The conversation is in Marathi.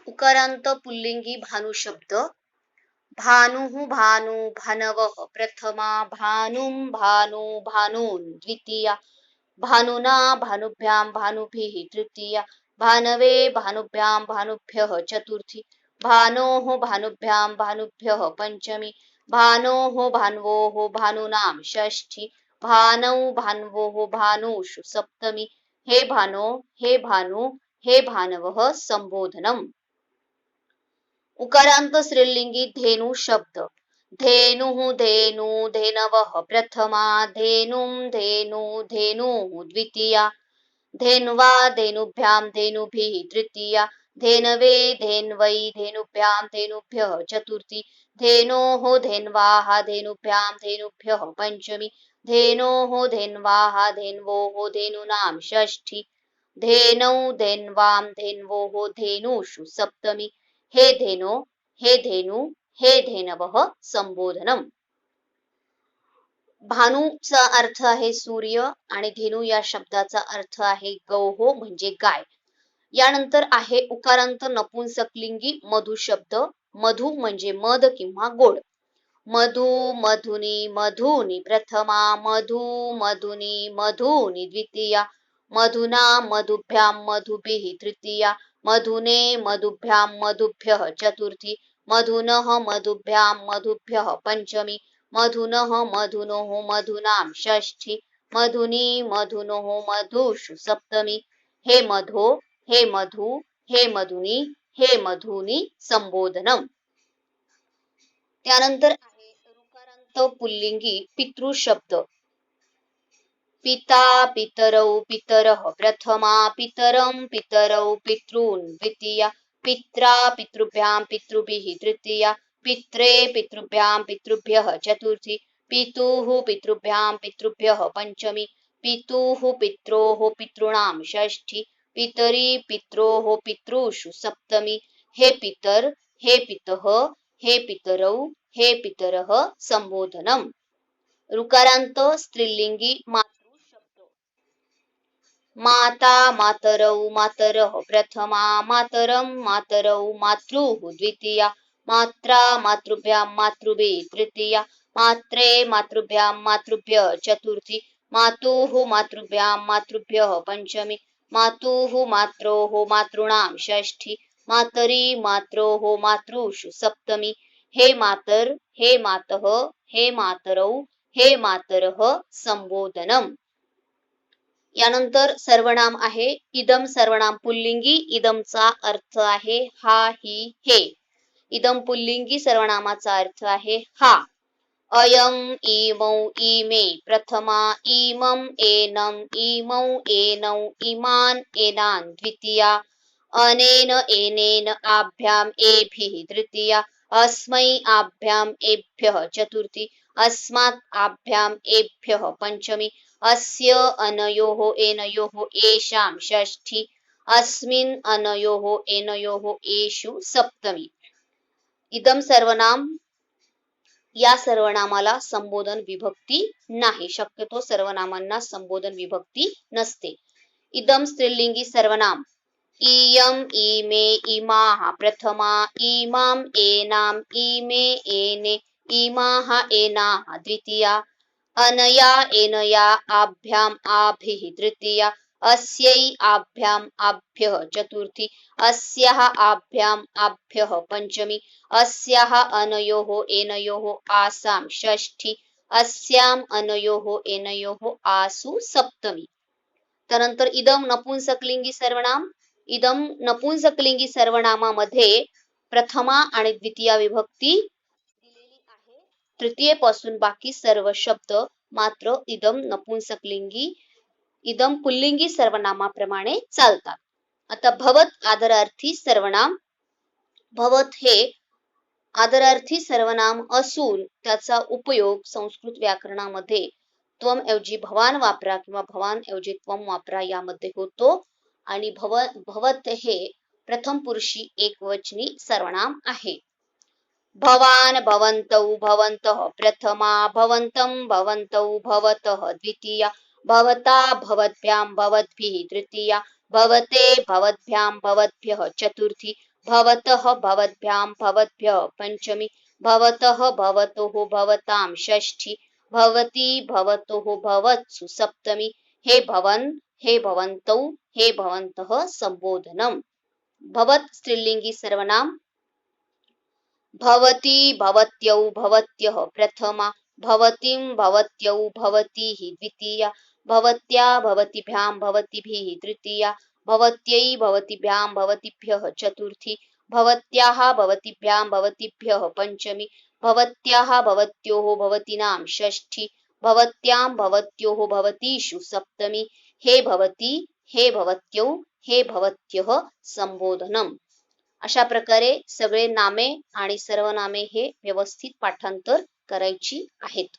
उकारांत पुल्लिंगी भानु शब्द भानुः भानु भानवः प्रथमा भानुं भानु भानून् द्वितीया भानुना भानुभ्यां भानुभिः तृतीया भानवे भानुभ्यां भानुभ्यः चतुर्थी भानोः भानुभ्यां भानुभ्यः पंचमी भानोः भान्वोः भानूनां षष्ठी भानौ भान्वोः भानुषु सप्तमी हे भानो हे भानु हे भानवः संबोधनम् उकारांत स्त्रीलिंगी धेनु शब्द धेनुः धेनु धेनवः प्रथमा धेनुं धेनु धेनुः द्वितीया धेन्वा धेनुभ्यां धेनुभिः तृतीया धेनवे धेन्वै धेनुभ्यां धेनुभ्यः चतुर्थी धेनोः धेन्वाः धेनुभ्यां धेनुभ्यः पंचमी धेनोः धेन्वाः धेन्वोः धेनूनां षष्ठी धेनौ धेन्वां धेन्वोः धेनुषु सप्तमी हे धेनो हे धेनु हे धेनवः संबोधनम भानुचा अर्थ आहे सूर्य आणि धेनु या शब्दाचा अर्थ आहे गौहो म्हणजे गाय. यानंतर आहे उकारांत नपुंसकलिंगी मधु शब्द मधु म्हणजे मध किंवा गोड. मधु मधुनी मधुनी प्रथमा मधु मधुनी मधुनी द्वितीया मधुना मधुभ्यां मधुभिः तृतीया मधुने मधुभ्यां मधुभ्यः चतुर्थी मधुनः मधुभ्यां मधुभ्यः पंचमी मधुनः मधुनोः मधूनां षष्ठी मधुनी मधुनोः मधुषु सप्तमी हे मधो हे मधु हे मधुनी हे मधुनी संबोधनम. त्यानंतर आहे ऋकारांत पुल्लिंगी पितृ शब्द पिता पितरौ पितरः प्रथमा पितरं पितरौ पितॄन् द्वितीया पित्रा पितृभ्यां पितृभिः तृतीया पित्रे पितृभ्यां पितृभ्यः चतुर्थी पितुः पितृभ्यां पितृभ्यः पंचमी पितुः पित्रोः पितॄणां षष्ठी पितरी पित्रोः पितृषु सप्तमी हे पितर हे पितः हे पितरौ हे पितरः संबोधनम. ऋकारांत स्त्रीलिंगी माता मातरौ मातरः प्रथमा मातरं मातरौ मातृः द्वितीया मात्रा मातृभ्यां मातृभिः तृतीया मात्रे मातृभ्यां मातृभ्यः चतुर्थी मातुः मातृभ्यां मातृभ्यः पंचमी मातुः मात्रोः मातॄणां षष्ठी मातरी मात्रोः मातृषु सप्तमी हे मातर हे मातः हे मातरौ हे मातरः संबोधनम. यानंतर सर्वनाम आहे इदम सर्वनाम पुल्लिंगी इदमचा अर्थ आहे हा ही हे. इदम पुल्लिंगी सर्वनामाचा अर्थ आहे हा. अयम इमौ इमे प्रथमा इमं एनम इमौ एनौ इमान एनान द्वितीया अनेन एनेन आभ्याम एभिः तृतीया अस्मै आभ्याम एभ्यः चतुर्थी अस्मात् आभ्याम एभ्यः पंचमी अस्य अनयोः एनयोः एषां षष्ठी अस्मिन् अनयोः एनयोः एषु सप्तमी. इदम सर्वनाम या सर्वनामाला संबोधन विभक्ती नाही. शक्यतो सर्वनामांना संबोधन विभक्ती नसते. इदम स्त्रीलिंगी सर्वनाम इयम इमे इमाः प्रथमा इमाम एनाम इमे एने इमाः एनाः द्वितीया अनया एनया आभ्याम आभिः तृतीया अस्यै आभ्याम आभ्यः चतुर्थी अस्याः आभ्याम आभ्यः पंचमी अस्याः अनयोः एनयोः आसां षष्ठी अस्याम अनयोः एनयोः आसु सप्तमी. त्यानंतर इदम नपुंसकलिंगी सर्वनाम इदम नपुंसकलिंगी सर्वनामामध्ये प्रथमा आणि द्वितीया विभक्ती तृतीय पासून बाकी सर्व शब्द मात्र इदम नपुंसकलिंगी इदम पुल्लिंगी सर्वनामाप्रमाणे चालतात. आता भवत आदरार्थी सर्वनाम भवत हे आदरार्थी सर्वनाम असून त्याचा उपयोग संस्कृत व्याकरणामध्ये त्वम ऐवजी भवान वापरा किंवा भवान ऐवजी त्वम वापरा यामध्ये होतो आणि भवत हे प्रथम पुरुषी एकवचनी सर्वनाम आहे. भवान भवन्तौ भवन्तः प्रथमा भवन्तं भवन्तौ भवतः द्वितीया भवता भवद्भ्यां भवद्भिः तृतीया भवते भवद्भ्यां भवद्भ्यः चतुर्थी भवतः भवद्भ्यां भवद्भ्यः पंचमी भवतः भवतोः भवतां षष्ठी भवती भवतोः भवत्सु सप्तमी हे भवन हे भवन्तौ हे भवन्तः संबोधनम भवत स्त्रीलिंगी सर्वनाम भवती भवत्यौ भवत्यः प्रथमा भवतीं भवत्यौ भवतीः द्वितीया भवत्या भवतिभ्यां भवतिभिः तृतीया भवत्यै भवतिभ्यां भवतिभ्यः चतुर्थी भवत्याः भवतिभ्यां भवतिभ्यः पंचमी भवत्याः भवत्योः भवतीनां षष्ठी भवत्यां भवत्योः भवतीषु सप्तमी हे भवती हे भवत्यौ हे भवत्यः संबोधनम अशा प्रकारे सगळे नामे आणि सर्वनामे हे व्यवस्थित पाठांतर करायची आहेत.